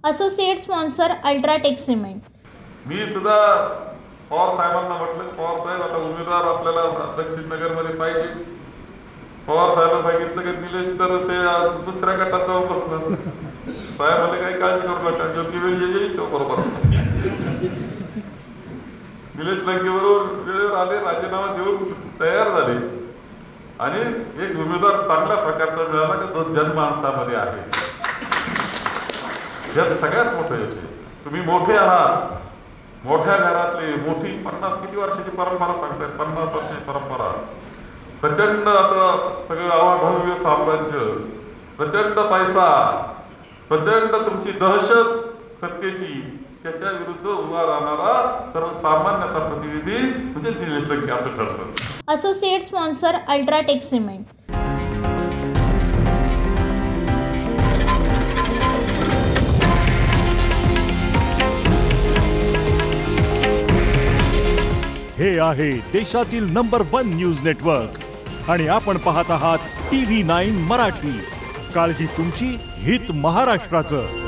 Associate sponsor UltraTech cement. मी सुद्धा पवार साहेबांना म्हटलं, पवार साहेब आता उमेदवार आपल्याला दक्षिण नगरमध्ये पाहिजे. पवार साहेबांना सांगितलं की निलेश तर ते दुसऱ्या गटात जाऊन बसलं. साहेबांनी काही काळजी करू नका, योग्य वेळ येईल तो बरोबर. निलेश लंकेबरोबर वेळेवर आले, राजीनामा देऊन तयार झाले आणि एक उमेदवार चांगल्या प्रकारचा मिळाला की जो जनमानसामध्ये आहे. यात सगळ्यात मोठं यश आहे. तुम्ही मोठे आहात, मोठ्या घरातले, मोठी 50 किती वर्षाची परंपरा सांगतायत, 50 वर्षाची परंपरा, प्रचंड असं सगळं अवाढव्य साम्राज्य, प्रचंड पैसा, प्रचंड तुमची दहशत सत्तेची, त्याच्या विरुद्ध उभा राहणारा सर्वसामान्याचा प्रतिनिधी म्हणजे निलेश लंके असं ठरतं. Associate sponsor UltraTech cement. हे आहे देशातील नंबर 1 न्यूज नेटवर्क आणि आपण पाहत आहात TV9 मराठी. काळजी तुमची, हित महाराष्ट्राचं.